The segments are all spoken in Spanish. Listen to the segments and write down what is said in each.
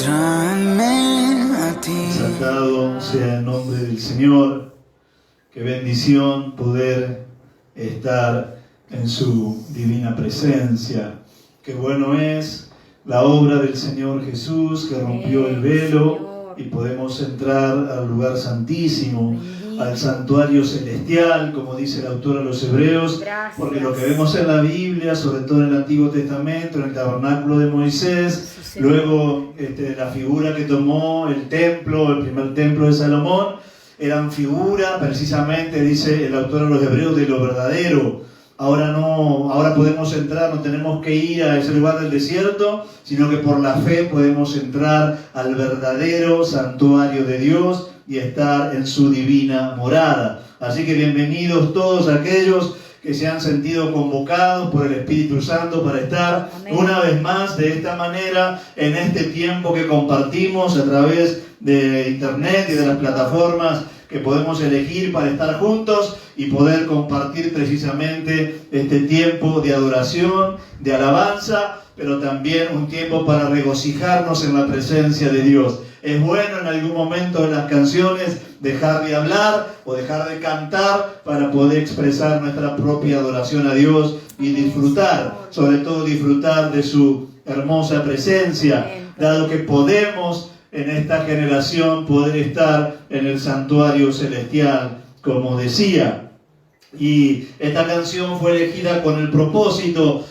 tráeme a ti. Exaltado sea el nombre del Señor. Qué bendición poder estar en su divina presencia. Qué bueno es la obra del Señor Jesús que rompió el velo y podemos entrar al lugar santísimo, al santuario celestial, como dice el autor a los Hebreos, porque lo que vemos en la Biblia, sobre todo en el Antiguo Testamento, en el tabernáculo de Moisés, luego la figura que tomó el templo, el primer templo de Salomón, eran figuras, precisamente, dice el autor a los Hebreos, de lo verdadero. Ahora podemos entrar, no tenemos que ir a ese lugar del desierto, sino que por la fe podemos entrar al verdadero santuario de Dios y estar en su divina morada. Así que bienvenidos todos aquellos que se han sentido convocados por el Espíritu Santo para estar una vez más de esta manera en este tiempo que compartimos a través de internet y de las plataformas que podemos elegir para estar juntos y poder compartir precisamente este tiempo de adoración, de alabanza, pero también un tiempo para regocijarnos en la presencia de Dios. Es bueno en algún momento en las canciones dejar de hablar o dejar de cantar para poder expresar nuestra propia adoración a Dios y disfrutar, sobre todo disfrutar de su hermosa presencia, dado que podemos en esta generación poder estar en el santuario celestial, como decía. Y esta canción fue elegida con el propósito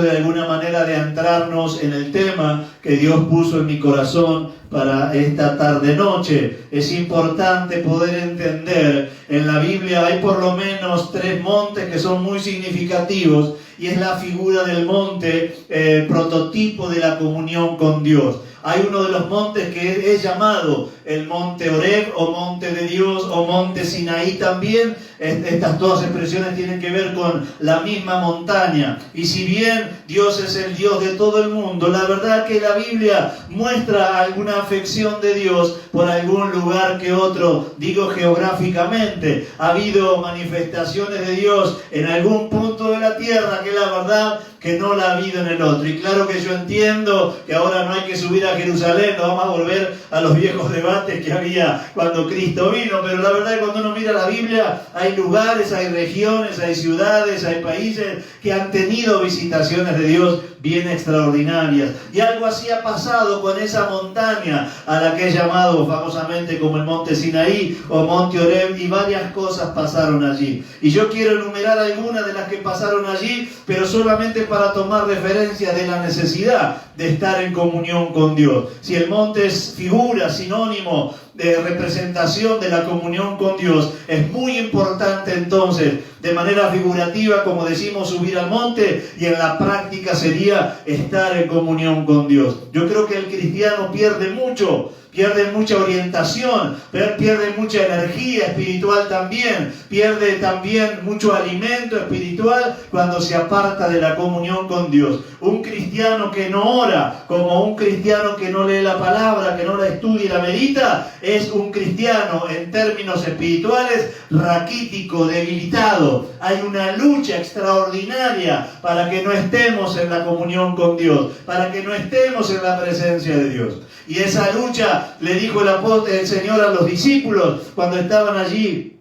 de alguna manera de adentrarnos en el tema que Dios puso en mi corazón para esta tarde-noche. Es importante poder entender, en la Biblia hay por lo menos 3 montes que son muy significativos, y es la figura del monte, prototipo de la comunión con Dios. Hay uno de los montes que es llamado el monte Horeb, o monte de Dios, o monte Sinaí también. Estas todas expresiones tienen que ver con la misma montaña. Y si bien Dios es el Dios de todo el mundo, la verdad que la Biblia muestra alguna afección de Dios por algún lugar que otro, digo geográficamente. Ha habido manifestaciones de Dios en algún punto de la tierra que la verdad que no la ha habido en el otro. Y claro que yo entiendo que ahora no hay que subir a Jerusalén, no vamos a volver a los viejos debates que había cuando Cristo vino, pero la verdad es que cuando uno mira la Biblia, hay lugares, hay regiones, hay ciudades, hay países que han tenido visitaciones de Dios bien extraordinarias. Y algo así ha pasado con esa montaña a la que he llamado famosamente como el monte Sinaí o monte Horeb, y varias cosas pasaron allí. Y yo quiero enumerar algunas de las que pasaron allí, pero solamente para tomar referencia de la necesidad de estar en comunión con Dios. Si el monte es figura, sinónimo de representación de la comunión con Dios, es muy importante entonces, de manera figurativa, como decimos, subir al monte, y en la práctica sería estar en comunión con Dios. Yo creo que el cristiano pierde mucha orientación, pierde mucha energía espiritual también, pierde también mucho alimento espiritual cuando se aparta de la comunión con Dios. Un cristiano que no ora, como un cristiano que no lee la palabra, que no la estudia y la medita, es un cristiano en términos espirituales raquítico, debilitado. Hay una lucha extraordinaria para que no estemos en la comunión con Dios, para que no estemos en la presencia de Dios. Y esa lucha le dijo el Señor a los discípulos cuando estaban allí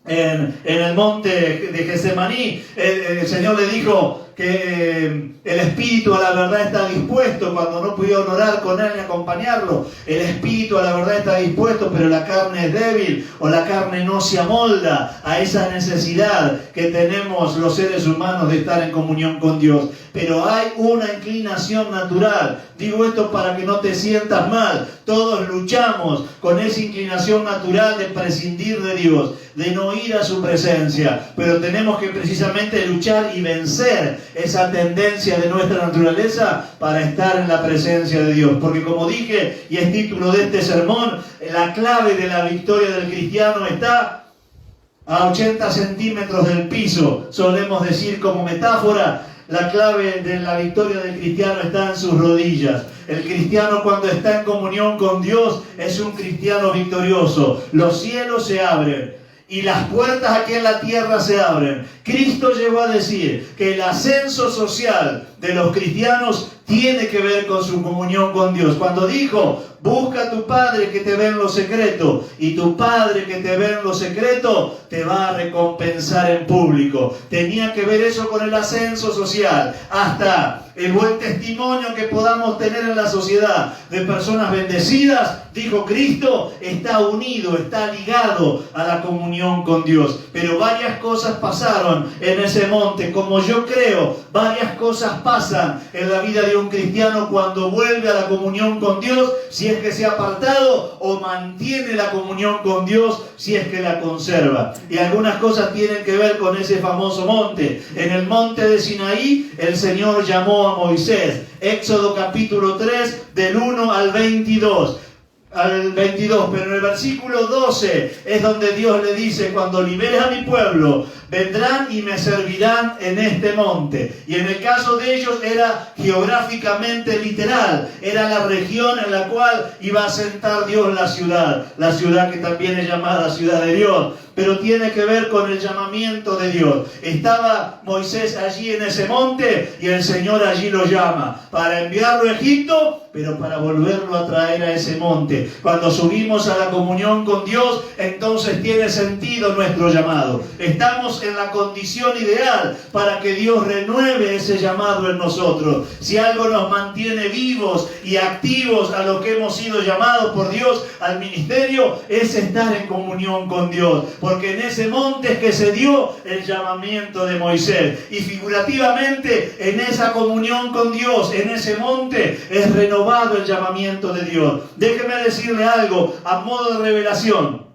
en el monte de Getsemaní. El Señor le dijo que el espíritu a la verdad está dispuesto cuando no pudieron orar con él y acompañarlo. El espíritu a la verdad está dispuesto, pero la carne es débil, o la carne no se amolda a esa necesidad que tenemos los seres humanos de estar en comunión con Dios. Pero hay una inclinación natural. Digo esto para que no te sientas mal. Todos luchamos con esa inclinación natural de prescindir de Dios, de no ir a su presencia. Pero tenemos que precisamente luchar y vencer esa tendencia de nuestra naturaleza para estar en la presencia de Dios. Porque como dije, y es título de este sermón, la clave de la victoria del cristiano está a 80 centímetros del piso. Solemos decir como metáfora, la clave de la victoria del cristiano está en sus rodillas. El cristiano, cuando está en comunión con Dios, es un cristiano victorioso. Los cielos se abren y las puertas aquí en la tierra se abren. Cristo llegó a decir que el ascenso social de los cristianos tiene que ver con su comunión con Dios. Cuando dijo, busca a tu Padre que te ve en lo secreto, y tu Padre que te ve en lo secreto te va a recompensar en público. Tenía que ver eso con el ascenso social, hasta el buen testimonio que podamos tener en la sociedad de personas bendecidas. Dijo Cristo, está unido, está ligado a la comunión con Dios. Pero varias cosas pasaron en ese monte, como yo creo, varias cosas pasan en la vida de un cristiano cuando vuelve a la comunión con Dios, si es que se ha apartado, o mantiene la comunión con Dios, si es que la conserva. Y algunas cosas tienen que ver con ese famoso monte. En el monte de Sinaí, el Señor llamó a Moisés. Éxodo capítulo 3, del 1 al 22. Pero en el versículo 12 es donde Dios le dice, cuando liberes a mi pueblo, vendrán y me servirán en este monte. Y en el caso de ellos era geográficamente literal, era la región en la cual iba a asentar Dios la ciudad que también es llamada ciudad de Dios, pero tiene que ver con el llamamiento de Dios. Estaba Moisés allí en ese monte y el Señor allí lo llama para enviarlo a Egipto, pero para volverlo a traer a ese monte. Cuando subimos a la comunión con Dios, entonces tiene sentido nuestro llamado. Estamos en la condición ideal para que Dios renueve ese llamado en nosotros. Si algo nos mantiene vivos y activos a lo que hemos sido llamados por Dios al ministerio, es estar en comunión con Dios. Porque en ese monte es que se dio el llamamiento de Moisés. Y figurativamente, en esa comunión con Dios, en ese monte, es renovado el llamamiento de Dios. Déjeme decirle algo a modo de revelación,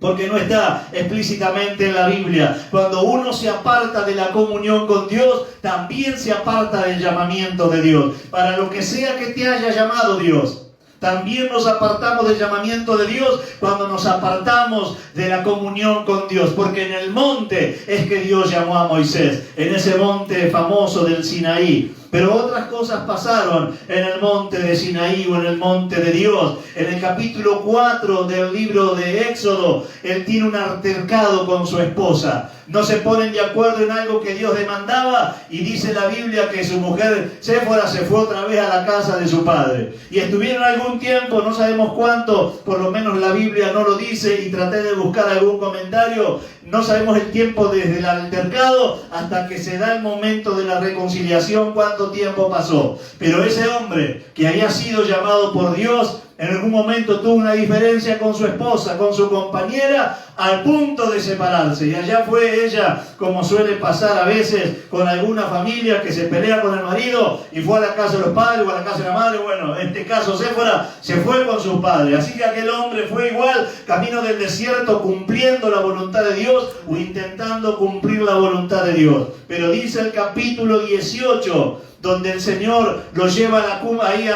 porque no está explícitamente en la Biblia. Cuando uno se aparta de la comunión con Dios, también se aparta del llamamiento de Dios. Para lo que sea que te haya llamado Dios, también nos apartamos del llamamiento de Dios cuando nos apartamos de la comunión con Dios. Porque en el monte es que Dios llamó a Moisés, en ese monte famoso del Sinaí. Pero otras cosas pasaron en el monte de Sinaí o en el monte de Dios. En el capítulo 4 del libro de Éxodo, él tiene un altercado con su esposa. No se ponen de acuerdo en algo que Dios demandaba, y dice la Biblia que su mujer Séfora se fue otra vez a la casa de su padre. Y estuvieron algún tiempo, no sabemos cuánto, por lo menos la Biblia no lo dice, y traté de buscar algún comentario. No sabemos el tiempo desde el altercado hasta que se da el momento de la reconciliación, cuánto tiempo pasó. Pero ese hombre que había sido llamado por Dios, en algún momento tuvo una diferencia con su esposa, con su compañera, al punto de separarse. Y allá fue ella, como suele pasar a veces con alguna familia que se pelea con el marido, y fue a la casa de los padres o a la casa de la madre. Bueno, en este caso Séfora se fue con sus padres. Así que aquel hombre fue igual, camino del desierto, cumpliendo la voluntad de Dios o intentando cumplir la voluntad de Dios. Pero dice el capítulo 18, donde el Señor lo lleva a la cumbre, ahí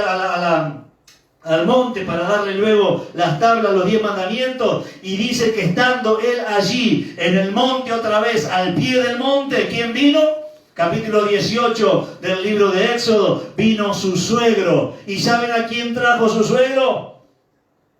al monte para darle luego las tablas, los 10 mandamientos, y dice que estando él allí en el monte otra vez, al pie del monte, ¿quién vino? Capítulo 18 del libro de Éxodo, vino su suegro. ¿Y saben a quién trajo su suegro?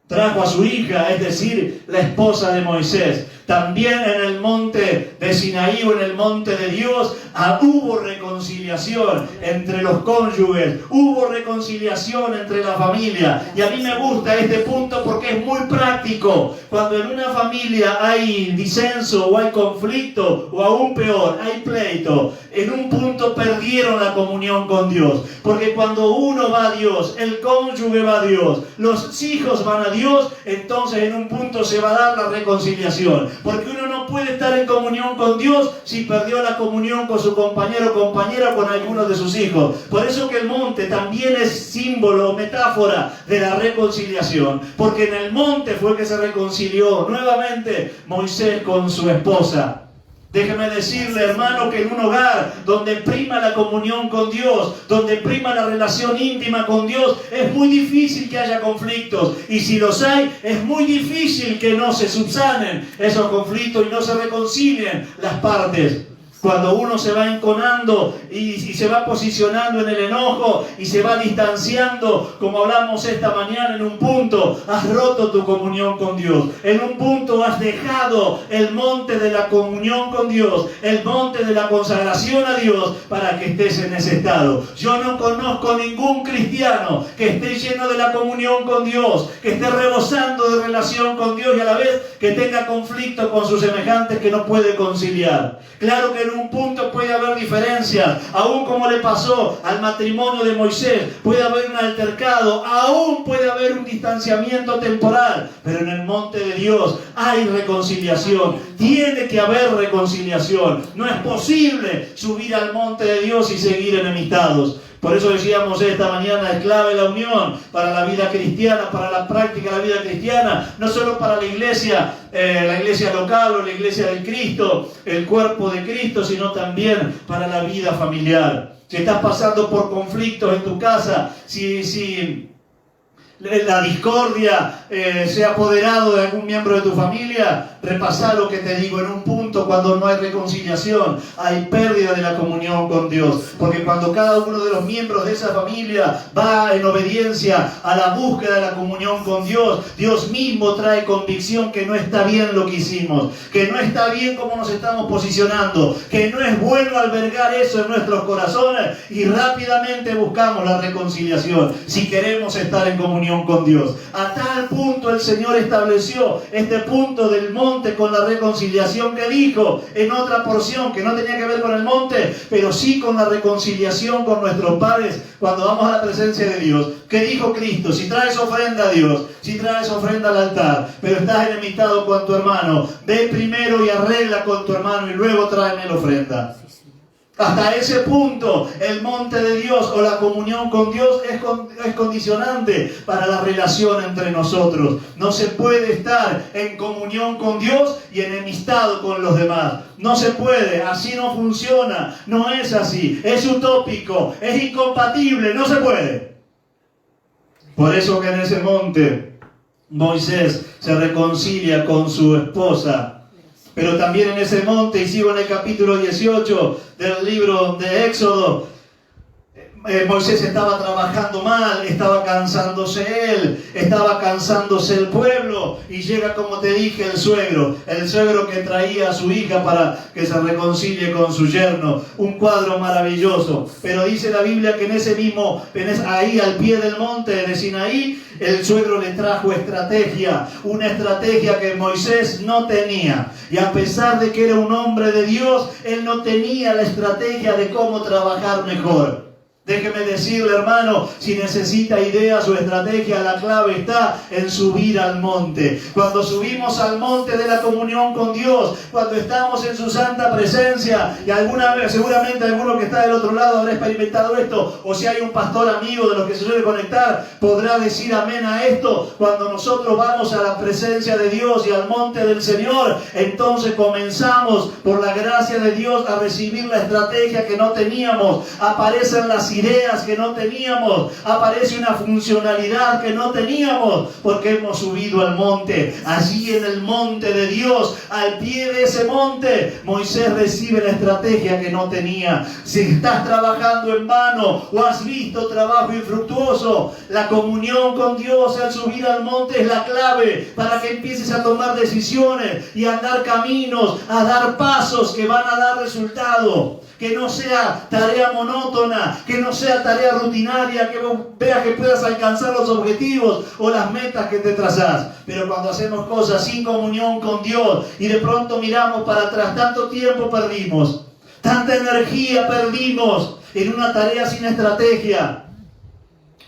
Trajo a su hija, es decir, la esposa de Moisés. También en el monte de Sinaí o en el monte de Dios hubo reconciliación entre los cónyuges, hubo reconciliación entre la familia. Y a mí me gusta este punto porque es muy práctico. Cuando en una familia hay disenso o hay conflicto, o aún peor, hay pleito, en un punto perdieron la comunión con Dios. Porque cuando uno va a Dios, el cónyuge va a Dios, los hijos van a Dios, entonces en un punto se va a dar la reconciliación. Porque uno no puede estar en comunión con Dios si perdió la comunión con su compañero o compañera, con alguno de sus hijos. Por eso que el monte también es símbolo o metáfora de la reconciliación. Porque en el monte fue que se reconcilió nuevamente Moisés con su esposa. Déjeme decirle, hermano, que en un hogar donde prima la comunión con Dios, donde prima la relación íntima con Dios, es muy difícil que haya conflictos. Y si los hay, es muy difícil que no se subsanen esos conflictos y no se reconcilien las partes. Cuando uno se va enconando y se va posicionando en el enojo y se va distanciando, como hablamos esta mañana, en un punto has roto tu comunión con Dios. En un punto has dejado el monte de la comunión con Dios, el monte de la consagración a Dios, para que estés en ese estado. Yo no conozco ningún cristiano que esté lleno de la comunión con Dios, que esté rebosando de relación con Dios y a la vez que tenga conflicto con sus semejantes que no puede conciliar. Claro que en un punto puede haber diferencias, aún como le pasó al matrimonio de Moisés, puede haber un altercado, aún puede haber un distanciamiento temporal, pero en el monte de Dios hay reconciliación, tiene que haber reconciliación. No es posible subir al monte de Dios y seguir enemistados. Por eso decíamos esta mañana, es clave la unión para la vida cristiana, para la práctica de la vida cristiana, no solo para la iglesia local o la iglesia de Cristo, el cuerpo de Cristo, sino también para la vida familiar. Si estás pasando por conflictos en tu casa, si la discordia se ha apoderado de algún miembro de tu familia, repasá lo que te digo. En un punto, cuando no hay reconciliación, hay pérdida de la comunión con Dios, porque cuando cada uno de los miembros de esa familia va en obediencia a la búsqueda de la comunión con Dios, Dios mismo trae convicción que no está bien lo que hicimos, que no está bien cómo nos estamos posicionando, que no es bueno albergar eso en nuestros corazones, y rápidamente buscamos la reconciliación si queremos estar en comunión con Dios. A tal punto el Señor estableció este punto del monte con la reconciliación, que dijo en otra porción que no tenía que ver con el monte, pero sí con la reconciliación con nuestros padres cuando vamos a la presencia de Dios. ¿Qué dijo Cristo? Si traes ofrenda a Dios, si traes ofrenda al altar, pero estás enemistado con tu hermano, ve primero y arregla con tu hermano y luego tráeme la ofrenda. Hasta ese punto, el monte de Dios o la comunión con Dios es condicionante para la relación entre nosotros. No se puede estar en comunión con Dios y enemistado con los demás. No se puede, así no funciona, no es así, es utópico, es incompatible, no se puede. Por eso que en ese monte Moisés se reconcilia con su esposa. Pero también en ese monte, y sigo en el capítulo 18 del libro de Éxodo, Moisés estaba trabajando mal, estaba cansándose él, estaba cansándose el pueblo, y llega, como te dije, el suegro que traía a su hija para que se reconcilie con su yerno. Un cuadro maravilloso. Pero dice la Biblia que ahí al pie del monte de Sinaí, el suegro le trajo una estrategia que Moisés no tenía. Y a pesar de que era un hombre de Dios, él no tenía la estrategia de cómo trabajar mejor. Déjeme decirle, hermano, si necesita ideas o estrategia, la clave está en subir al monte. Cuando subimos al monte de la comunión con Dios, cuando estamos en su santa presencia, y alguna vez, seguramente alguno que está del otro lado habrá experimentado esto, o si hay un pastor amigo de los que se suele conectar, podrá decir amén a esto. Cuando nosotros vamos a la presencia de Dios y al monte del Señor, entonces comenzamos, por la gracia de Dios, a recibir la estrategia que no teníamos. Aparecen las ideas que no teníamos, aparece una funcionalidad que no teníamos, porque hemos subido al monte. Allí en el monte de Dios, al pie de ese monte, Moisés recibe la estrategia que no tenía. Si estás trabajando en vano o has visto trabajo infructuoso, la comunión con Dios al subir al monte es la clave para que empieces a tomar decisiones y a andar caminos, a dar pasos que van a dar resultado. Que no sea tarea monótona, que no sea tarea rutinaria, que veas que puedas alcanzar los objetivos o las metas que te trazás. Pero cuando hacemos cosas sin comunión con Dios y de pronto miramos para atrás, tanto tiempo perdimos, tanta energía perdimos en una tarea sin estrategia.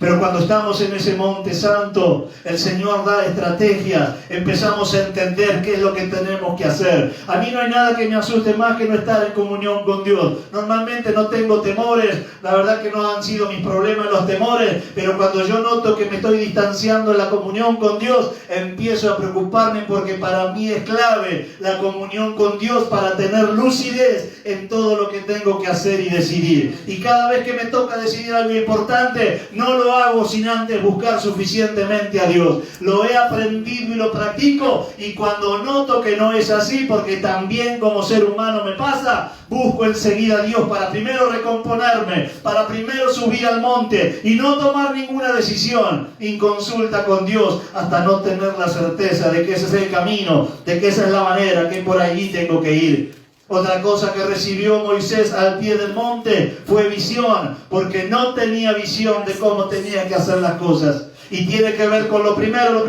Pero cuando estamos en ese monte santo, el Señor da estrategias, empezamos a entender qué es lo que tenemos que hacer. A mí no hay nada que me asuste más que no estar en comunión con Dios. Normalmente no tengo temores, la verdad que no han sido mis problemas los temores, pero cuando yo noto que me estoy distanciando en la comunión con Dios, empiezo a preocuparme, porque para mí es clave la comunión con Dios para tener lucidez en todo lo que tengo que hacer y decidir. Y cada vez que me toca decidir algo importante, no lo lo hago sin antes buscar suficientemente a Dios. Lo he aprendido y lo practico, y cuando noto que no es así, porque también como ser humano me pasa, busco enseguida a Dios para primero recomponerme, para primero subir al monte y no tomar ninguna decisión en consulta con Dios hasta no tener la certeza de que ese es el camino, de que esa es la manera, que por allí tengo que ir. Otra cosa que recibió Moisés al pie del monte fue visión, porque no tenía visión de cómo tenía que hacer las cosas. Y tiene que ver con lo primero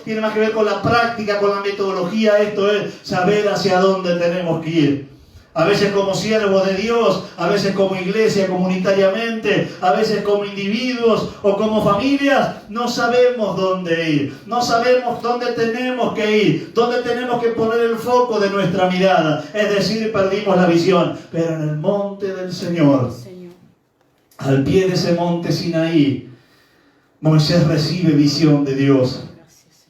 tiene más que ver con la práctica, con la metodología. Esto es saber hacia dónde tenemos que ir. A veces como siervos de Dios, a veces como iglesia comunitariamente, a veces como individuos o como familias, no sabemos dónde ir, no sabemos dónde tenemos que ir, dónde tenemos que poner el foco de nuestra mirada. Es decir, perdimos la visión. Pero en el monte del Señor, al pie de ese monte Sinaí, Moisés recibe visión de Dios.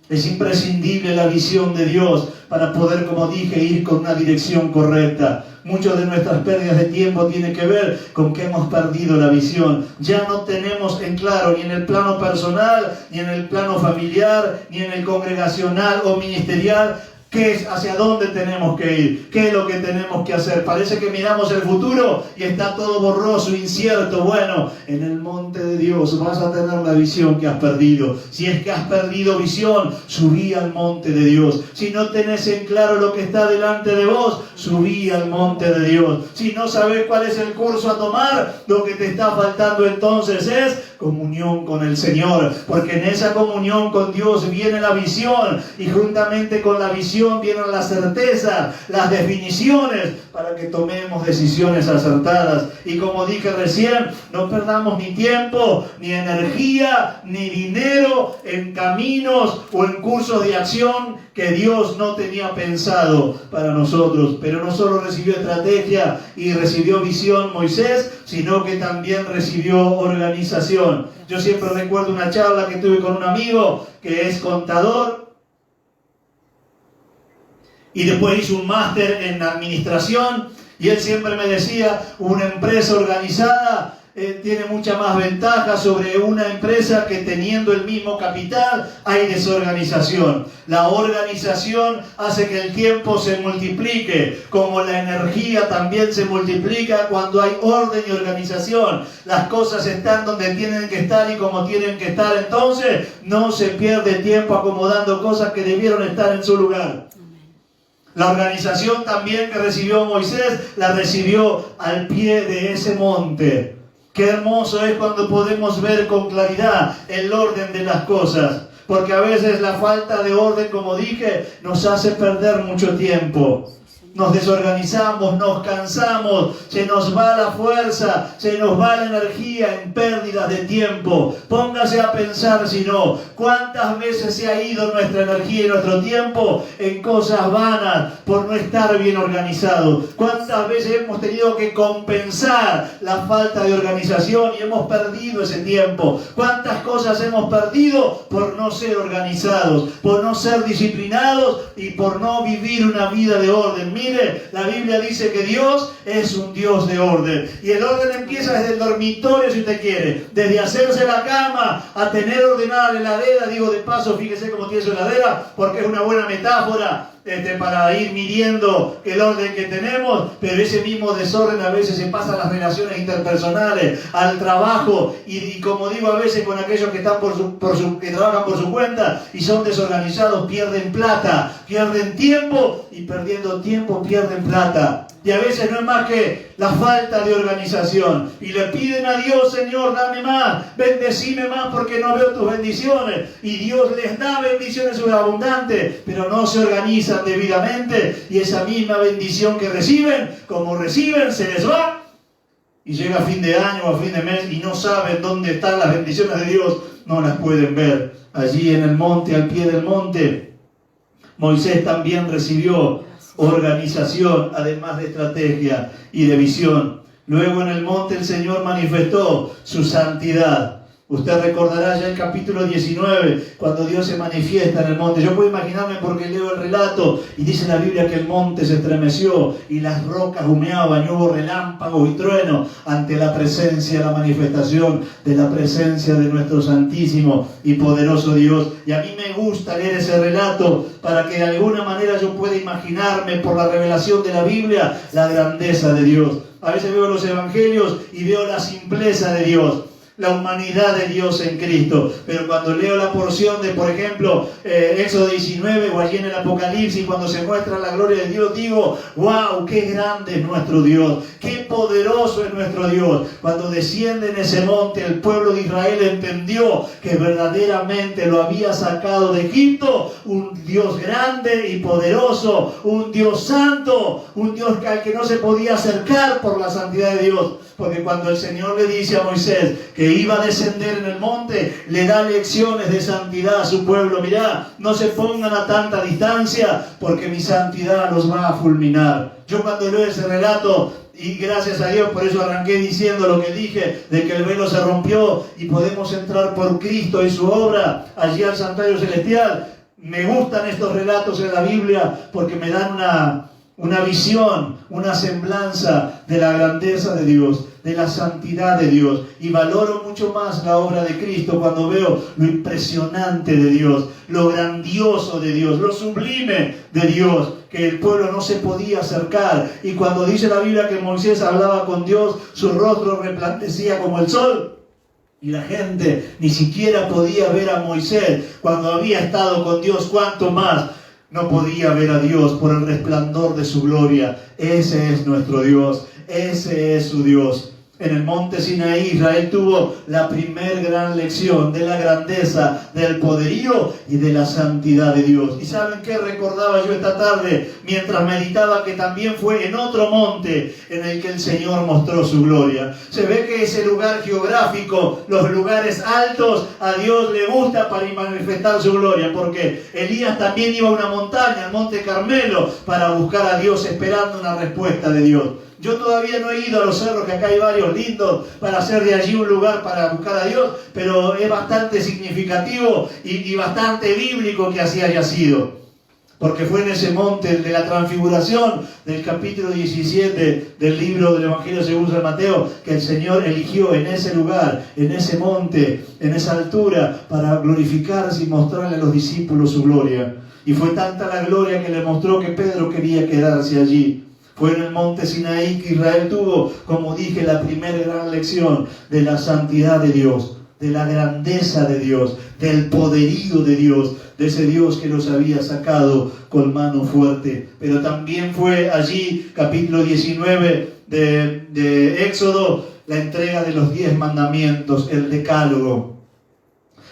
Es imprescindible la visión de Dios para poder, como dije, ir con una dirección correcta. Muchas de nuestras pérdidas de tiempo tienen que ver con que hemos perdido la visión. Ya no tenemos en claro, ni en el plano personal, ni en el plano familiar, ni en el congregacional o ministerial, qué es, hacia dónde tenemos que ir, qué es lo que tenemos que hacer. Parece que miramos el futuro y está todo borroso, incierto. Bueno, en el monte de Dios vas a tener la visión que has perdido. Si es que has perdido visión, subí al monte de Dios. Si no tenés en claro lo que está delante de vos, subí al monte de Dios. Si no sabes cuál es el curso a tomar, lo que te está faltando entonces es comunión con el Señor, porque en esa comunión con Dios viene la visión, y juntamente con la visión vienen las certezas, las definiciones, para que tomemos decisiones acertadas. Y como dije recién, no perdamos ni tiempo, ni energía, ni dinero en caminos o en cursos de acción que Dios no tenía pensado para nosotros. Pero no solo recibió estrategia y recibió visión Moisés, sino que también recibió organización. Yo siempre recuerdo una charla que tuve con un amigo que es contador y después hizo un máster en administración, y él siempre me decía, una empresa organizada tiene mucha más ventaja sobre una empresa que teniendo el mismo capital hay desorganización. La organización hace que el tiempo se multiplique, como la energía también se multiplica cuando hay orden y organización. Las cosas están donde tienen que estar y como tienen que estar, entonces no se pierde tiempo acomodando cosas que debieron estar en su lugar. La organización también que recibió Moisés, la recibió al pie de ese monte. Qué hermoso es cuando podemos ver con claridad el orden de las cosas, porque a veces la falta de orden, como dije, nos hace perder mucho tiempo. Nos desorganizamos, nos cansamos, se nos va la fuerza, se nos va la energía en pérdidas de tiempo. Póngase a pensar, si no, cuántas veces se ha ido nuestra energía y nuestro tiempo en cosas vanas por no estar bien organizados. Cuántas veces hemos tenido que compensar la falta de organización y hemos perdido ese tiempo. Cuántas cosas hemos perdido por no ser organizados, por no ser disciplinados y por no vivir una vida de orden. Mire, la Biblia dice que Dios es un Dios de orden. Y el orden empieza desde el dormitorio, si usted quiere. Desde hacerse la cama, a tener ordenada la heladera. Digo de paso, fíjese cómo tiene su heladera, porque es una buena metáfora para ir midiendo el orden que tenemos. Pero ese mismo desorden a veces se pasa a las relaciones interpersonales, al trabajo, y como digo, a veces con aquellos que están que trabajan por su cuenta y son desorganizados, pierden plata, pierden tiempo, y perdiendo tiempo pierden plata. Y a veces no es más que la falta de organización. Y le piden a Dios, Señor, dame más, bendecime más porque no veo tus bendiciones. Y Dios les da bendiciones sobreabundantes, pero no se organizan debidamente. Y esa misma bendición que reciben, como reciben, se les va. Y llega a fin de año o a fin de mes y no saben dónde están las bendiciones de Dios. No las pueden ver. Allí en el monte, al pie del monte, Moisés también recibió organización, además de estrategia y de visión. Luego en el monte el Señor manifestó su santidad. Usted recordará ya el capítulo 19, cuando Dios se manifiesta en el monte. Yo puedo imaginarme porque leo el relato y dice la Biblia que el monte se estremeció y las rocas humeaban y hubo relámpagos y truenos ante la presencia, la manifestación de la presencia de nuestro santísimo y poderoso Dios. Y a mí me gusta leer ese relato para que de alguna manera yo pueda imaginarme por la revelación de la Biblia la grandeza de Dios. A veces veo los evangelios y veo la simpleza de Dios, la humanidad de Dios en Cristo. Pero cuando leo la porción de, por ejemplo, Éxodo 19 o allí en el Apocalipsis, cuando se muestra la gloria de Dios, digo, wow, qué grande es nuestro Dios, qué poderoso es nuestro Dios. Cuando desciende en ese monte, el pueblo de Israel entendió que verdaderamente lo había sacado de Egipto un Dios grande y poderoso, un Dios santo, un Dios al que no se podía acercar por la santidad de Dios. Porque cuando el Señor le dice a Moisés que iba a descender en el monte, le da lecciones de santidad a su pueblo. Mirá, no se pongan a tanta distancia porque mi santidad los va a fulminar. Yo cuando leo ese relato, y gracias a Dios, por eso arranqué diciendo lo que dije, de que el velo se rompió y podemos entrar por Cristo y su obra allí al santuario celestial. Me gustan estos relatos en la Biblia porque me dan una visión, una semblanza de la grandeza de Dios, de la santidad de Dios. Y valoro mucho más la obra de Cristo cuando veo lo impresionante de Dios, lo grandioso de Dios, lo sublime de Dios, que el pueblo no se podía acercar. Y cuando dice la Biblia que Moisés hablaba con Dios, su rostro resplandecía como el sol. Y la gente ni siquiera podía ver a Moisés cuando había estado con Dios, cuánto más no podía ver a Dios por el resplandor de su gloria. Ese es nuestro Dios, ese es su Dios. En el monte Sinaí, Israel tuvo la primer gran lección de la grandeza, del poderío y de la santidad de Dios. ¿Y saben qué recordaba yo esta tarde mientras meditaba? Que también fue en otro monte en el que el Señor mostró su gloria. Se ve que ese lugar geográfico, los lugares altos, a Dios le gusta para manifestar su gloria, porque Elías también iba a una montaña, al monte Carmelo, para buscar a Dios, esperando una respuesta de Dios. Yo todavía no he ido a los cerros, que acá hay varios lindos, para hacer de allí un lugar para buscar a Dios, pero es bastante significativo y bastante bíblico que así haya sido. Porque fue en ese monte de la transfiguración del capítulo 17 del libro del Evangelio según San Mateo, que el Señor eligió en ese lugar, en ese monte, en esa altura, para glorificarse y mostrarle a los discípulos su gloria. Y fue tanta la gloria que le mostró que Pedro quería quedarse allí. Fue en el monte Sinaí que Israel tuvo, como dije, la primera gran lección de la santidad de Dios, de la grandeza de Dios, del poderío de Dios, de ese Dios que los había sacado con mano fuerte. Pero también fue allí, capítulo 19 de Éxodo, la entrega de los 10 mandamientos, el decálogo.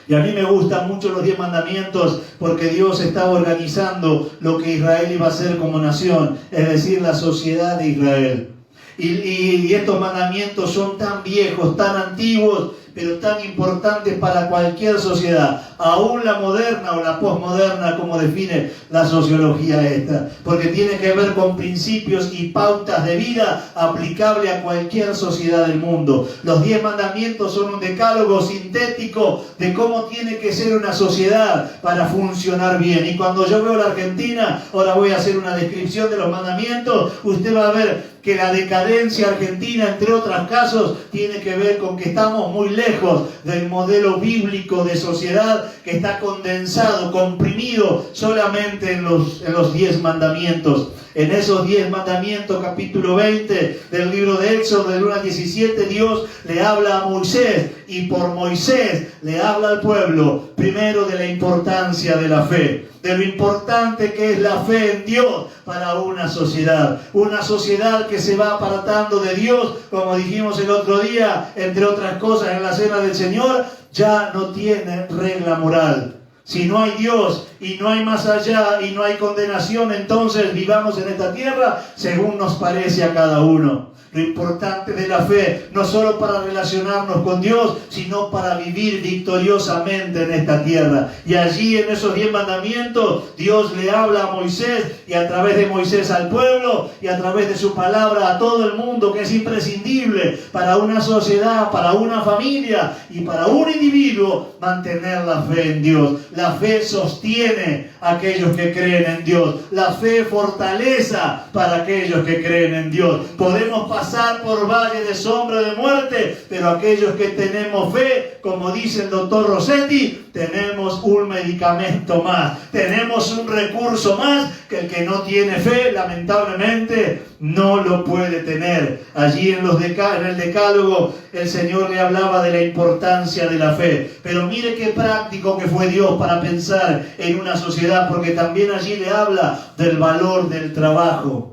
Y a mí me gustan mucho los 10 mandamientos porque Dios estaba organizando lo que Israel iba a hacer como nación, es decir, la sociedad de Israel. Y estos mandamientos son tan viejos, tan antiguos, pero tan importantes para cualquier sociedad, aún la moderna o la posmoderna, como define la sociología esta, porque tiene que ver con principios y pautas de vida aplicable a cualquier sociedad del mundo. Los 10 mandamientos son un decálogo sintético de cómo tiene que ser una sociedad para funcionar bien. Y cuando yo veo la Argentina, ahora voy a hacer una descripción de los mandamientos, usted va a ver que la decadencia argentina, entre otros casos, tiene que ver con que estamos muy lejos del modelo bíblico de sociedad que está condensado, comprimido solamente en los 10 mandamientos. En esos 10 mandamientos, capítulo 20 del libro de Éxodo, del 1 al 17, Dios le habla a Moisés y por Moisés le habla al pueblo, primero de la importancia de la fe, de lo importante que es la fe en Dios para una sociedad que se va apartando de Dios, como dijimos el otro día, entre otras cosas en la cena del Señor, ya no tiene regla moral. Si no hay Dios y no hay más allá y no hay condenación, entonces vivamos en esta tierra según nos parece a cada uno. lo importante de la fe, no solo para relacionarnos con Dios, sino para vivir victoriosamente en esta tierra. Y allí en esos 10 mandamientos, Dios le habla a Moisés, y a través de Moisés al pueblo, y a través de su palabra a todo el mundo, que es imprescindible para una sociedad, para una familia y para un individuo mantener la fe en Dios. La fe sostiene a aquellos que creen en Dios. La fe fortaleza para aquellos que creen en Dios. Podemos pasar por valle de sombra de muerte, pero aquellos que tenemos fe, como dice el doctor Rossetti, tenemos un medicamento más, tenemos un recurso más que el que no tiene fe, lamentablemente, no lo puede tener. Allí en el Decálogo, el Señor le hablaba de la importancia de la fe. Pero mire qué práctico que fue Dios para pensar en una sociedad, porque también allí le habla del valor del trabajo.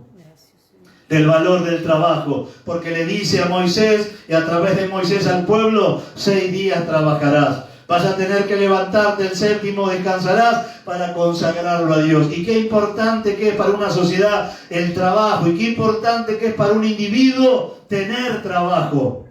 Del valor del trabajo, porque le dice a Moisés, y a través de Moisés al pueblo, 6 días trabajarás. Vas a tener que levantarte el 7º, descansarás para consagrarlo a Dios. Y qué importante que es para una sociedad el trabajo, y qué importante que es para un individuo tener trabajo.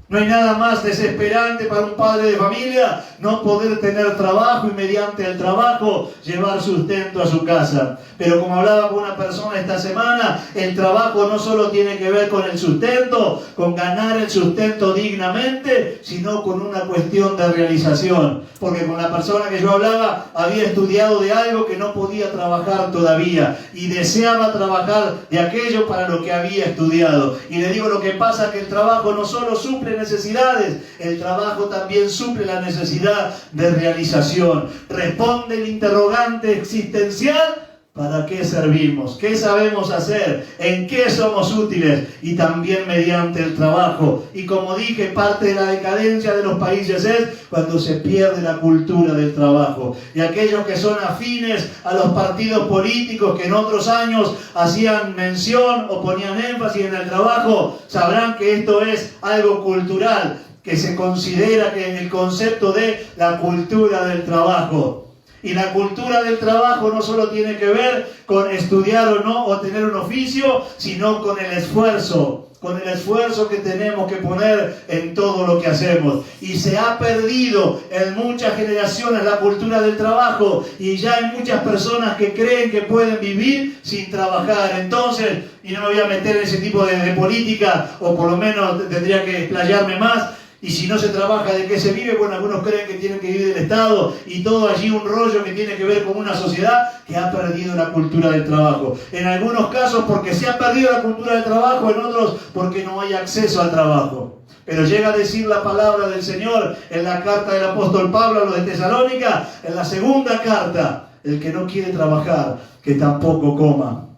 No hay nada más desesperante para un padre de familia no poder tener trabajo y mediante el trabajo llevar sustento a su casa. Pero como hablaba con una persona esta semana, el trabajo no solo tiene que ver con el sustento, con ganar el sustento dignamente, sino con una cuestión de realización. Porque con la persona que yo hablaba había estudiado de algo que no podía trabajar todavía y deseaba trabajar de aquello para lo que había estudiado. Y le digo, lo que pasa es que el trabajo no solo suple necesidades, el trabajo también suple la necesidad de realización. Responde el interrogante existencial: ¿para qué servimos? ¿Qué sabemos hacer? ¿En qué somos útiles? Y también mediante el trabajo. Y como dije, parte de la decadencia de los países es cuando se pierde la cultura del trabajo. Y aquellos que son afines a los partidos políticos que en otros años hacían mención o ponían énfasis en el trabajo, sabrán que esto es algo cultural, que se considera que en el concepto de la cultura del trabajo. Y la cultura del trabajo no solo tiene que ver con estudiar o no, o tener un oficio, sino con el esfuerzo que tenemos que poner en todo lo que hacemos. Y se ha perdido en muchas generaciones la cultura del trabajo, y ya hay muchas personas que creen que pueden vivir sin trabajar. Entonces, y no me voy a meter en ese tipo de política, o por lo menos tendría que explayarme más. Y si no se trabaja, ¿de qué se vive? Bueno, algunos creen que tienen que vivir del Estado, y todo allí un rollo que tiene que ver con una sociedad que ha perdido la cultura del trabajo. En algunos casos porque se ha perdido la cultura del trabajo, en otros porque no hay acceso al trabajo. Pero llega a decir la palabra del Señor en la carta del apóstol Pablo a los de Tesalónica, en la segunda carta: el que no quiere trabajar, que tampoco coma.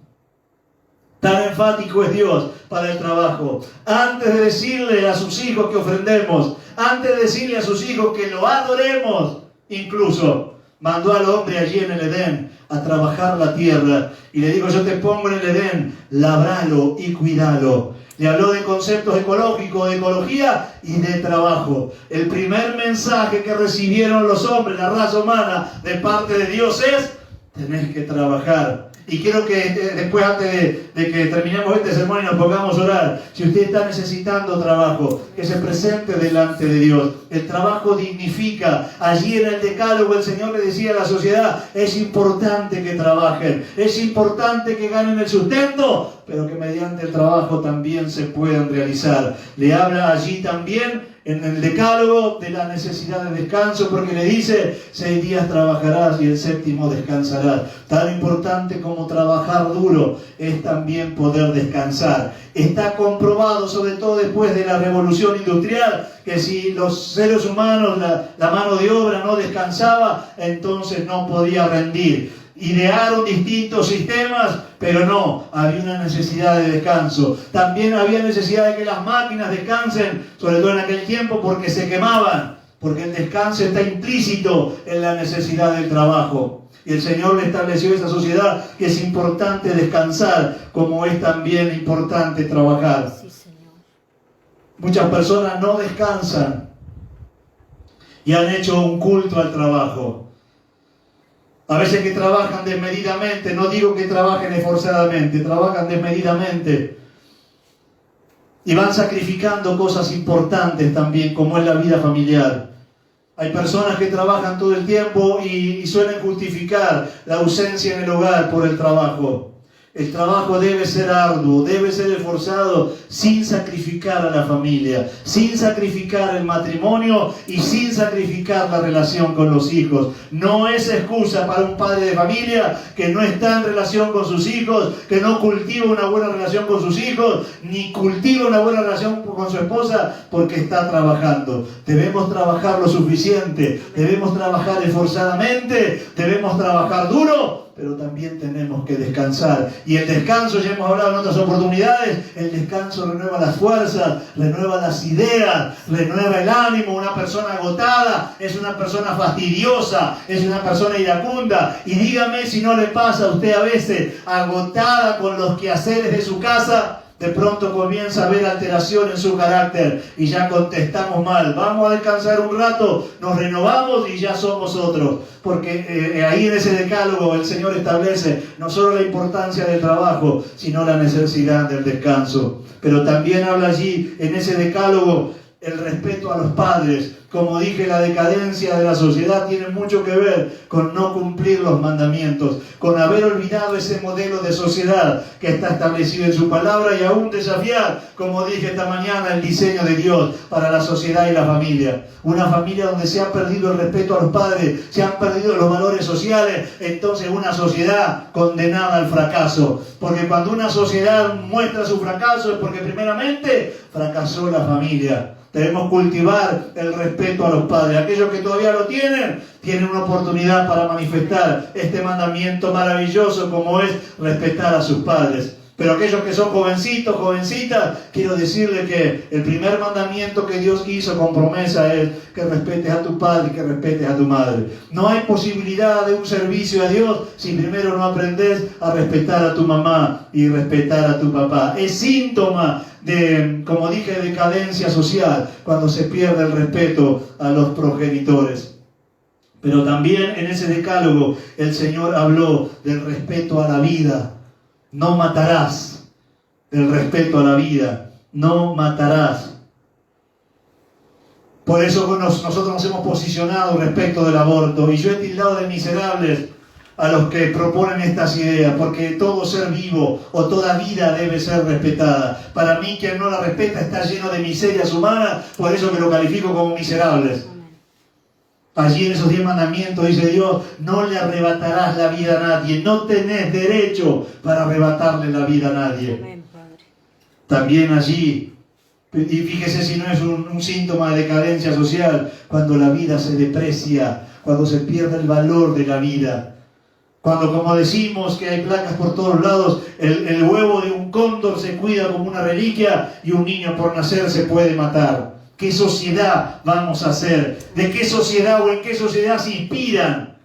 Tan enfático es Dios para el trabajo. Antes de decirle a sus hijos que ofrendemos, antes de decirle a sus hijos que lo adoremos, incluso mandó al hombre allí en el Edén a trabajar la tierra. Y le dijo: yo te pongo en el Edén, labralo y cuidalo. Le habló de conceptos ecológicos, de ecología y de trabajo. El primer mensaje que recibieron los hombres, la raza humana, de parte de Dios es: tenés que trabajar. Y quiero que después, antes de que terminemos este sermón y nos pongamos a orar, si usted está necesitando trabajo, que se presente delante de Dios. El trabajo dignifica. Allí en el Decálogo el Señor le decía a la sociedad: es importante que trabajen, es importante que ganen el sustento, pero que mediante el trabajo también se puedan realizar. Le habla allí también en el Decálogo de la necesidad de descanso, porque le dice: 6 días trabajarás y el 7º descansarás. Tan importante como trabajar duro es también poder descansar. Está comprobado, sobre todo después de la revolución industrial, que si los seres humanos, la mano de obra no descansaba, entonces no podía rendir. Idearon distintos sistemas, pero no, había una necesidad de descanso. También había necesidad de que las máquinas descansen, sobre todo en aquel tiempo, porque se quemaban, porque el descanso está implícito en la necesidad del trabajo. Y el Señor le estableció a esa sociedad que es importante descansar, como es también importante trabajar. Sí, Señor. Muchas personas no descansan y han hecho un culto al trabajo. A veces que trabajan desmedidamente, no digo que trabajen esforzadamente, trabajan desmedidamente. Y van sacrificando cosas importantes también, como es la vida familiar. Hay personas que trabajan todo el tiempo y suelen justificar la ausencia en el hogar por el trabajo. El trabajo debe ser arduo, debe ser esforzado, sin sacrificar a la familia, sin sacrificar el matrimonio y sin sacrificar la relación con los hijos. No es excusa para un padre de familia que no está en relación con sus hijos, que no cultiva una buena relación con sus hijos, ni cultiva una buena relación con su esposa porque está trabajando. Debemos trabajar lo suficiente, debemos trabajar esforzadamente, debemos trabajar duro, pero también tenemos que descansar. Y el descanso, ya hemos hablado en otras oportunidades, el descanso renueva las fuerzas, renueva las ideas, renueva el ánimo. Una persona agotada es una persona fastidiosa, es una persona iracunda. Y dígame si no le pasa a usted a veces, agotada con los quehaceres de su casa, de pronto comienza a haber alteración en su carácter y ya contestamos mal. Vamos a descansar un rato, nos renovamos y ya somos otros. Porque ahí en ese decálogo el Señor establece no solo la importancia del trabajo, sino la necesidad del descanso. Pero también habla allí en ese decálogo el respeto a los padres. Como dije, la decadencia de la sociedad tiene mucho que ver con no cumplir los mandamientos, con haber olvidado ese modelo de sociedad que está establecido en su palabra y aún desafiar, como dije esta mañana, el diseño de Dios para la sociedad y la familia. Una familia donde se ha perdido el respeto a los padres, se han perdido los valores sociales, entonces una sociedad condenada al fracaso. Porque cuando una sociedad muestra su fracaso es porque primeramente fracasó la familia. Debemos cultivar el respeto a los padres. Aquellos que todavía lo tienen una oportunidad para manifestar este mandamiento maravilloso como es respetar a sus padres. Pero aquellos que son jovencitos, jovencitas, quiero decirles que el primer mandamiento que Dios hizo con promesa es que respetes a tu padre y que respetes a tu madre. No hay posibilidad de un servicio a Dios si primero no aprendes a respetar a tu mamá y respetar a tu papá. Es síntoma de, como dije, decadencia social cuando se pierde el respeto a los progenitores. Pero también en ese decálogo el Señor habló del respeto a la vida. No matarás, del respeto a la vida, no matarás. Por eso nosotros nos hemos posicionado respecto del aborto, y yo he tildado de miserables a los que proponen estas ideas, porque todo ser vivo o toda vida debe ser respetada. Para mí, quien no la respeta está lleno de miserias humanas, por eso que lo califico como miserables. Allí en esos 10 mandamientos dice Dios, no le arrebatarás la vida a nadie, no tenés derecho para arrebatarle la vida a nadie. Amén, Padre. También allí, y fíjese si no es un síntoma de decadencia social, cuando la vida se deprecia, cuando se pierde el valor de la vida. Cuando, como decimos, que hay placas por todos lados, el huevo de un cóndor se cuida como una reliquia y un niño por nacer se puede matar. ¿Qué sociedad vamos a hacer? ¿De qué sociedad o en qué sociedad se inspiran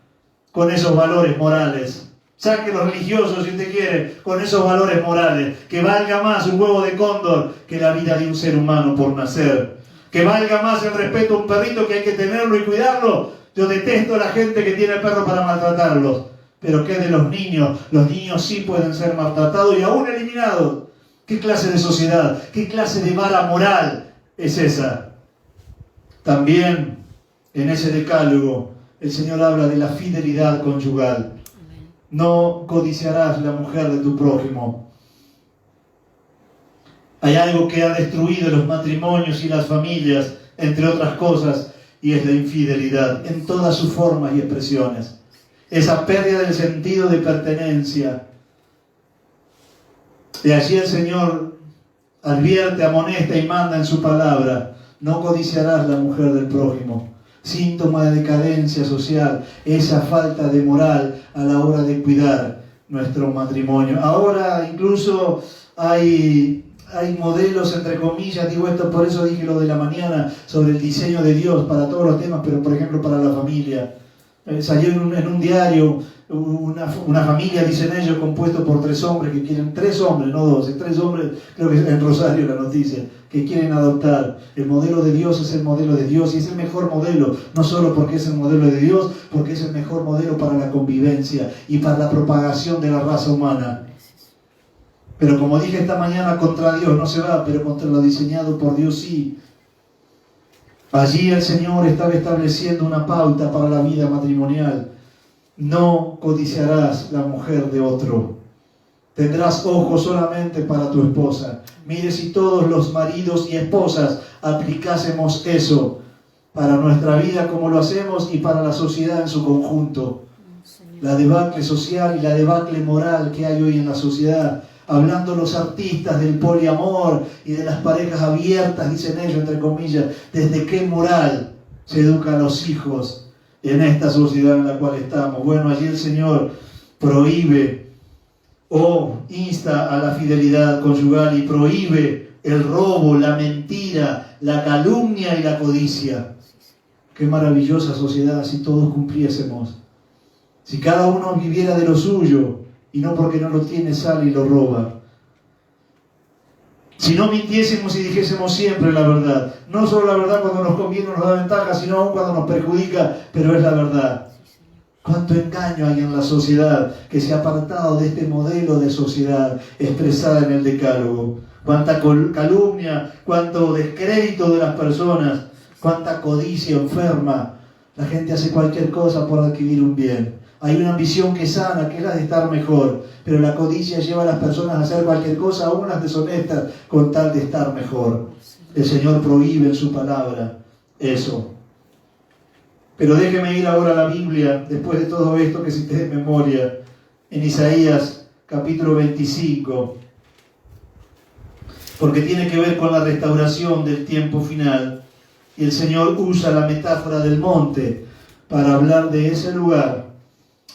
con esos valores morales? Saque los religiosos, si usted quiere, con esos valores morales. Que valga más un huevo de cóndor que la vida de un ser humano por nacer. Que valga más el respeto a un perrito que hay que tenerlo y cuidarlo. Yo detesto a la gente que tiene perro para maltratarlos. Pero ¿qué de los niños? Los niños sí pueden ser maltratados y aún eliminados. ¿Qué clase de sociedad? ¿Qué clase de vara moral es esa? También en ese decálogo el Señor habla de la fidelidad conyugal. No codiciarás la mujer de tu prójimo. Hay algo que ha destruido los matrimonios y las familias, entre otras cosas, y es la infidelidad en todas sus formas y expresiones. Esa pérdida del sentido de pertenencia. Y allí el Señor advierte, amonesta y manda en su palabra: no codiciarás la mujer del prójimo. Síntoma de decadencia social, esa falta de moral a la hora de cuidar nuestro matrimonio. Ahora incluso hay modelos, entre comillas, digo esto, por eso dije lo de la mañana, sobre el diseño de Dios para todos los temas, pero por ejemplo para la familia. Salió en un diario una familia, dicen ellos, compuesto por 3 hombres que quieren, 3 hombres, no 12, 3 hombres, creo que es en Rosario la noticia, que quieren adoptar. El modelo de Dios es el modelo de Dios y es el mejor modelo, no solo porque es el modelo de Dios, porque es el mejor modelo para la convivencia y para la propagación de la raza humana. Pero como dije esta mañana, contra Dios no se va, pero contra lo diseñado por Dios sí. Allí el Señor estaba estableciendo una pauta para la vida matrimonial. No codiciarás la mujer de otro. Tendrás ojos solamente para tu esposa. Mire si todos los maridos y esposas aplicásemos eso para nuestra vida como lo hacemos y para la sociedad en su conjunto. La debacle social y la debacle moral que hay hoy en la sociedad. Hablando los artistas del poliamor y de las parejas abiertas, dicen ellos entre comillas, ¿desde qué moral se educan a los hijos en esta sociedad en la cual estamos? Bueno, allí el Señor prohíbe o insta a la fidelidad conyugal y prohíbe el robo, la mentira, la calumnia y la codicia. Qué maravillosa sociedad si todos cumpliésemos. Si cada uno viviera de lo suyo y no porque no lo tiene sale y lo roba. Si no mintiésemos y dijésemos siempre la verdad. No solo la verdad cuando nos conviene o nos da ventaja, sino aún cuando nos perjudica, pero es la verdad. Cuánto engaño hay en la sociedad que se ha apartado de este modelo de sociedad expresada en el Decálogo. Cuánta calumnia, cuánto descrédito de las personas, cuánta codicia enferma. La gente hace cualquier cosa por adquirir un bien. Hay una ambición que sana, que es la de estar mejor, pero la codicia lleva a las personas a hacer cualquier cosa, aún las deshonestas, con tal de estar mejor. El Señor prohíbe en su palabra eso. Pero déjeme ir ahora a la Biblia, después de todo esto que cité de memoria, en Isaías capítulo 25, porque tiene que ver con la restauración del tiempo final, y el Señor usa la metáfora del monte para hablar de ese lugar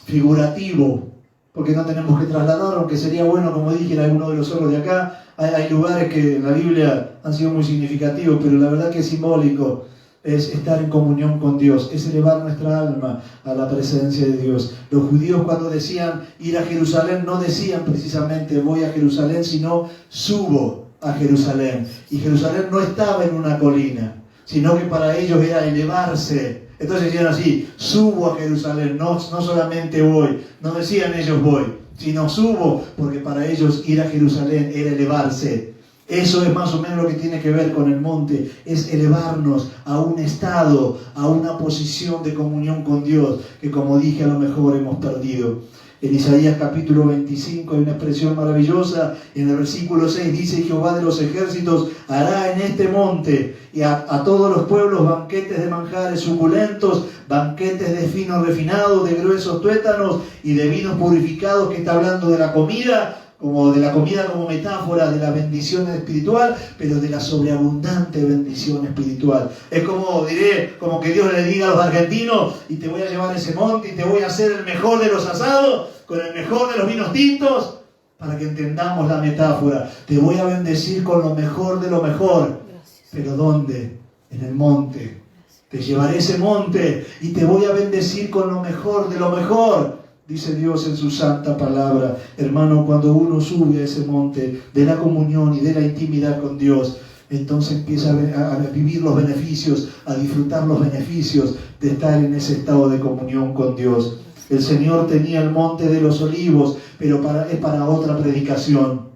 figurativo, porque no tenemos que trasladar, aunque sería bueno, como dije, en alguno de los solos de acá. Hay lugares que en la Biblia han sido muy significativos, pero la verdad que es simbólico, es estar en comunión con Dios, es elevar nuestra alma a la presencia de Dios. Los judíos cuando decían ir a Jerusalén, no decían precisamente voy a Jerusalén, sino subo a Jerusalén. Y Jerusalén no estaba en una colina, sino que para ellos era elevarse. Entonces decían así, subo a Jerusalén, no solamente voy, no decían ellos voy, sino subo, porque para ellos ir a Jerusalén era elevarse. Eso es más o menos lo que tiene que ver con el monte, es elevarnos a un estado, a una posición de comunión con Dios, que como dije a lo mejor hemos perdido. En Isaías capítulo 25 hay una expresión maravillosa, en el versículo 6 dice: Jehová de los ejércitos hará en este monte y a todos los pueblos banquetes de manjares suculentos, banquetes de fino refinado, de gruesos tuétanos y de vinos purificados, que está hablando de la comida, como metáfora de la bendición espiritual, pero de la sobreabundante bendición espiritual. Es como que Dios le diga a los argentinos: y te voy a llevar a ese monte y te voy a hacer el mejor de los asados, con el mejor de los vinos tintos, para que entendamos la metáfora. Te voy a bendecir con lo mejor de lo mejor. ¿Pero dónde? En el monte. Te llevaré a ese monte y te voy a bendecir con lo mejor de lo mejor, dice Dios en su santa palabra. Hermano, cuando uno sube a ese monte de la comunión y de la intimidad con Dios, entonces empieza a vivir los beneficios, a disfrutar los beneficios de estar en ese estado de comunión con Dios. El Señor tenía el monte de los olivos, pero es para otra predicación.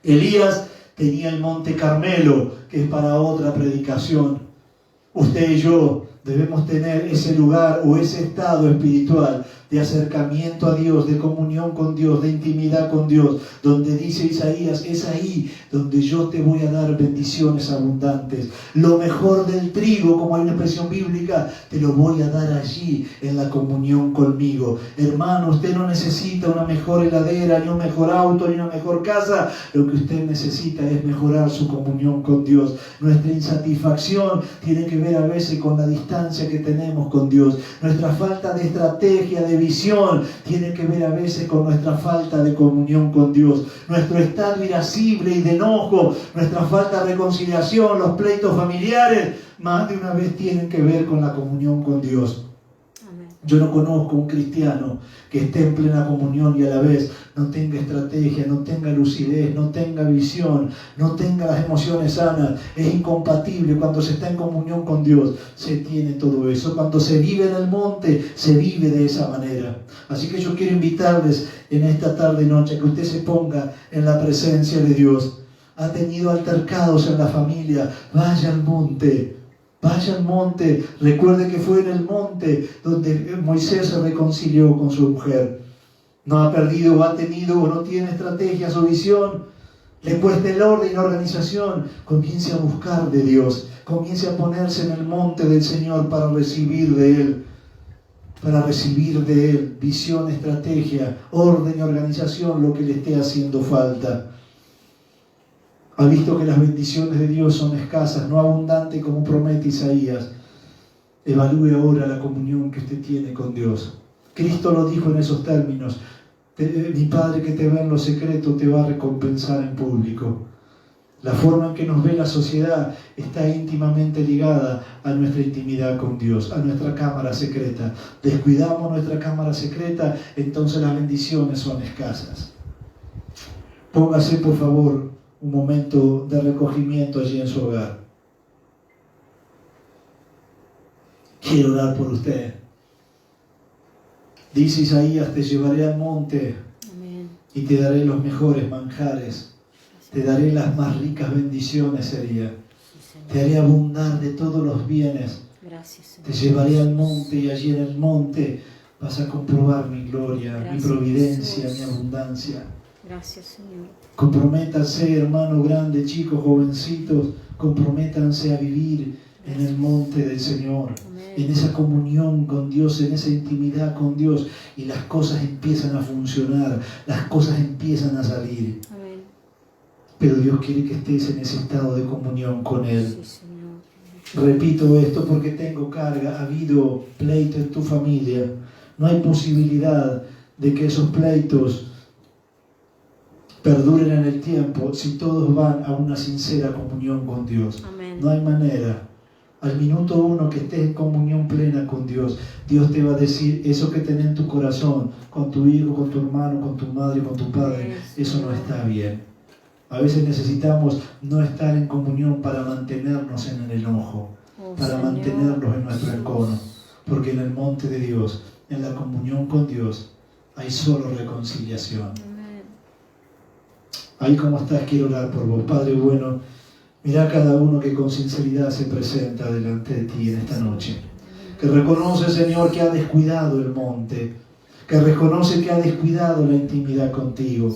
Elías tenía el monte Carmelo, que es para otra predicación. Usted y yo debemos tener ese lugar o ese estado espiritual de acercamiento a Dios, de comunión con Dios, de intimidad con Dios, donde dice Isaías: es ahí donde yo te voy a dar bendiciones abundantes. Lo mejor del trigo, como hay una expresión bíblica, te lo voy a dar allí en la comunión conmigo. Hermano, usted no necesita una mejor heladera, ni un mejor auto, ni una mejor casa. Lo que usted necesita es mejorar su comunión con Dios. Nuestra insatisfacción tiene que ver a veces con la distancia que tenemos con Dios. Nuestra falta de estrategia, de visión, tiene que ver a veces con nuestra falta de comunión con Dios. Nuestro estado irascible y de enojo, nuestra falta de reconciliación, los pleitos familiares, más de una vez tienen que ver con la comunión con Dios. Amén. Yo no conozco un cristiano que esté en plena comunión y a la vez no tenga estrategia, no tenga lucidez, no tenga visión, no tenga las emociones sanas. Es incompatible. Cuando se está en comunión con Dios, se tiene todo eso. Cuando se vive en el monte, se vive de esa manera. Así que yo quiero invitarles en esta tarde y noche a que usted se ponga en la presencia de Dios. Ha tenido altercados en la familia, vaya al monte. Vaya al monte. Recuerde que fue en el monte donde Moisés se reconcilió con su mujer. No ha perdido o ha tenido o no tiene estrategias o visión. Le cuesta el orden y la organización. Comience a buscar de Dios. Comience a ponerse en el monte del Señor para recibir de Él. Para recibir de Él visión, estrategia, orden y organización, lo que le esté haciendo falta. Ha visto que las bendiciones de Dios son escasas, no abundantes como promete Isaías. Evalúe ahora la comunión que usted tiene con Dios. Cristo lo dijo en esos términos. Mi Padre que te ve en lo secreto te va a recompensar en público. La forma en que nos ve la sociedad está íntimamente ligada a nuestra intimidad con Dios, a nuestra cámara secreta. Descuidamos nuestra cámara secreta, entonces las bendiciones son escasas. Póngase, por favor, un momento de recogimiento allí en su hogar. Quiero orar por usted. Dice Isaías, te llevaré al monte. Amén. Y te daré los mejores manjares. Te daré las más ricas bendiciones, sería. Sí, te haré abundar de todos los bienes. Gracias, Señor. Te llevaré al monte y allí en el monte vas a comprobar mi gloria, gracias, mi providencia, Jesús. Mi abundancia. Gracias, Señor. Comprométanse, hermano grande, chicos, jovencitos, comprométanse a vivir en el monte del Señor, amén, en esa comunión con Dios, en esa intimidad con Dios, y las cosas empiezan a funcionar, las cosas empiezan a salir. Amén. Pero Dios quiere que estés en ese estado de comunión con Él. Sí, Señor. Repito esto porque tengo carga. Ha habido pleito en tu familia. No hay posibilidad de que esos pleitos perduren en el tiempo si todos van a una sincera comunión con Dios. Amén. No hay manera. Al minuto 1 que estés en comunión plena con Dios, Dios te va a decir eso que tenés en tu corazón, con tu hijo, con tu hermano, con tu madre, con tu padre, eso no está bien. A veces necesitamos no estar en comunión para mantenernos en el enojo, para mantenernos en nuestro encono, porque en el monte de Dios, en la comunión con Dios, hay solo reconciliación. Ahí como estás, quiero orar por vos. Padre bueno, mira a cada uno que con sinceridad se presenta delante de ti en esta noche. Que reconoce, Señor, que ha descuidado el monte. Que reconoce que ha descuidado la intimidad contigo.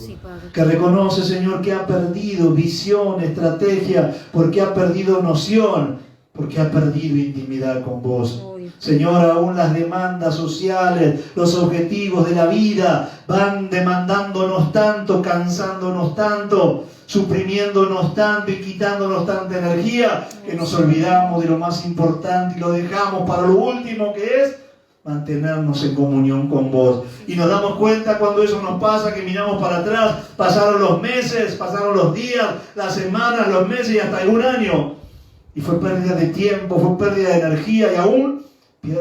Que reconoce, Señor, que ha perdido visión, estrategia, porque ha perdido noción, porque ha perdido intimidad con vos. Señor, aún las demandas sociales, los objetivos de la vida van demandándonos tanto, cansándonos tanto, suprimiéndonos tanto y quitándonos tanta energía que nos olvidamos de lo más importante y lo dejamos para lo último, que es mantenernos en comunión con vos. Y nos damos cuenta cuando eso nos pasa, que miramos para atrás, pasaron los meses, pasaron los días, las semanas, los meses y hasta algún año. Y fue pérdida de tiempo, fue pérdida de energía y aún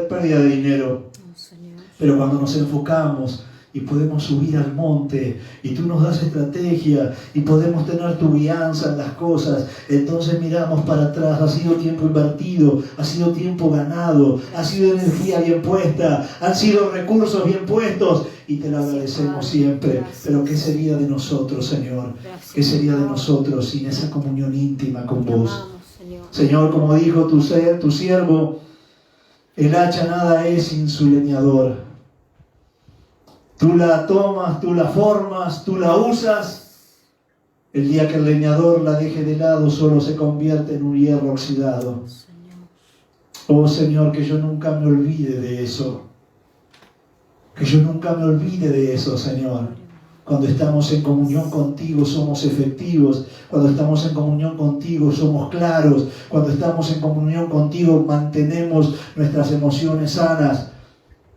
pérdida de dinero. Pero cuando nos enfocamos y podemos subir al monte y tú nos das estrategia y podemos tener tu guianza en las cosas, entonces miramos para atrás. Ha sido tiempo invertido, ha sido tiempo ganado, ha sido energía bien puesta, han sido recursos bien puestos y te lo agradecemos siempre. Pero ¿qué sería de nosotros, Señor? ¿Qué sería de nosotros sin esa comunión íntima con vos? Señor, como dijo tu siervo, el hacha nada es sin su leñador. Tú la tomas, tú la formas, tú la usas. El día que el leñador la deje de lado, solo se convierte en un hierro oxidado. Oh Señor, que yo nunca me olvide de eso. Que yo nunca me olvide de eso, Señor. Cuando estamos en comunión contigo somos efectivos. Cuando estamos en comunión contigo somos claros. Cuando estamos en comunión contigo mantenemos nuestras emociones sanas.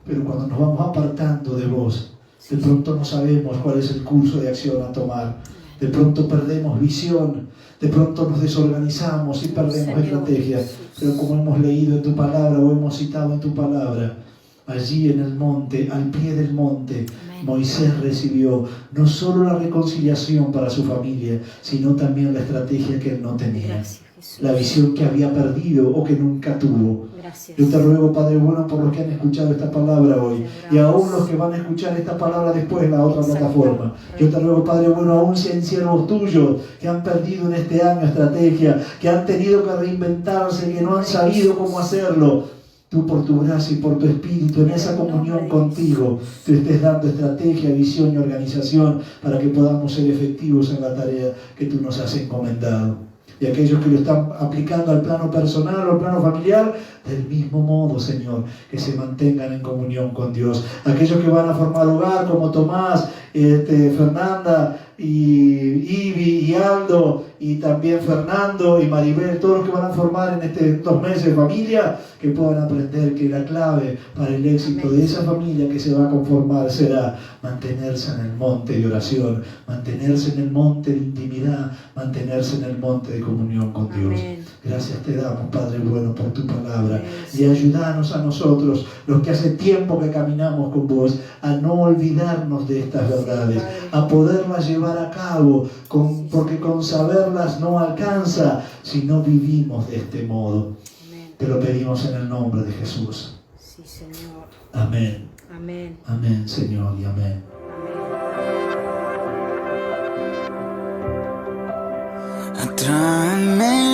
Pero cuando nos vamos apartando de vos, de pronto no sabemos cuál es el curso de acción a tomar. De pronto perdemos visión. De pronto nos desorganizamos y perdemos estrategia. Pero como hemos leído en tu palabra o hemos citado en tu palabra, allí en el monte, al pie del monte, Amén. Moisés recibió no solo la reconciliación para su familia, sino también la estrategia que él no tenía. Gracias, Jesús. La visión que había perdido o que nunca tuvo. Gracias. Yo te ruego, Padre bueno, por los que han escuchado esta palabra hoy y aún los que van a escuchar esta palabra después en la otra plataforma. Yo te ruego, Padre bueno, aún si hay siervos tuyos que han perdido en este año estrategia, que han tenido que reinventarse, que no han sabido cómo hacerlo. Tú por tu gracia y por tu espíritu, en esa comunión contigo, te estés dando estrategia, visión y organización para que podamos ser efectivos en la tarea que tú nos has encomendado. Y aquellos que lo están aplicando al plano personal o al plano familiar, del mismo modo, Señor, que se mantengan en comunión con Dios. Aquellos que van a formar hogar, como Tomás, Fernanda, y Ivi, y Aldo, y también Fernando y Maribel, todos los que van a formar en estos 2 meses familia, que puedan aprender que la clave para el éxito de esa familia que se va a conformar será mantenerse en el monte de oración, mantenerse en el monte de intimidad, mantenerse en el monte de comunión con Dios. Amén. Gracias te damos, Padre bueno, por tu palabra. Y ayúdanos a nosotros, los que hace tiempo que caminamos con vos, a no olvidarnos de estas verdades, a poderlas llevar a cabo, porque con saberlas no alcanza si no vivimos de este modo. Amén. Te lo pedimos en el nombre de Jesús. Sí, Señor. Amén. Amén. Amén, Señor, y amén. Atráeme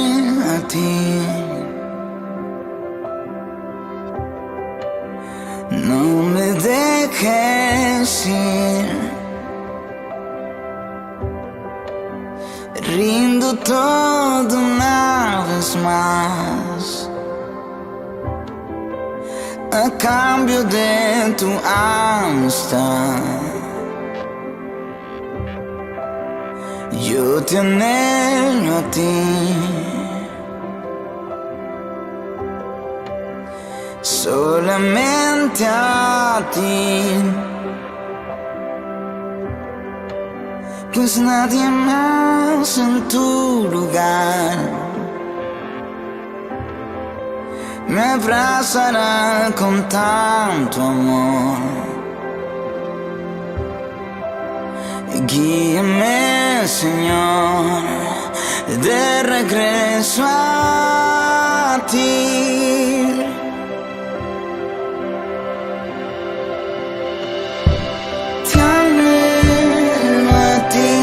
a ti, no me dejes ir, rindo todo una vez más, a cambio de tu amistad. Yo te anhelo a ti, solamente a ti, pues nadie más en tu lugar me abrazará con tanto amor. Guíame, Señor, de regreso a ti. Te anhelo a ti,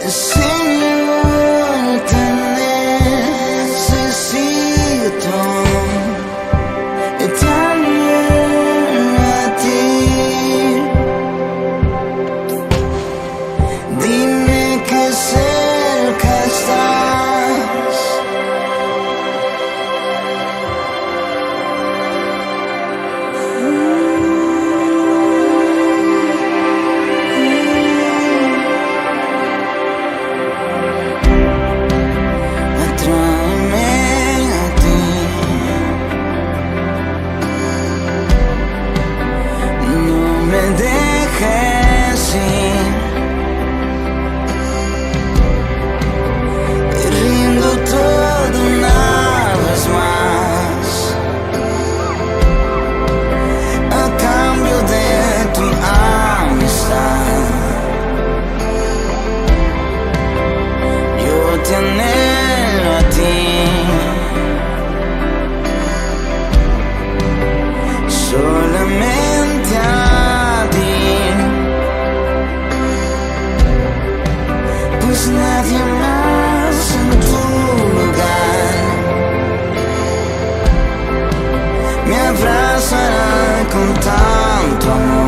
Señor, te necesito. Te anhelo a ti. Dime que cerca estás. Atráeme a ti, no me dejes ir, rindo todo una vez más, a cambio de tu amistad. Yo te anhelo a ti, solamente a ti, pues nadie más en tu lugar me abrazará con tanto amor.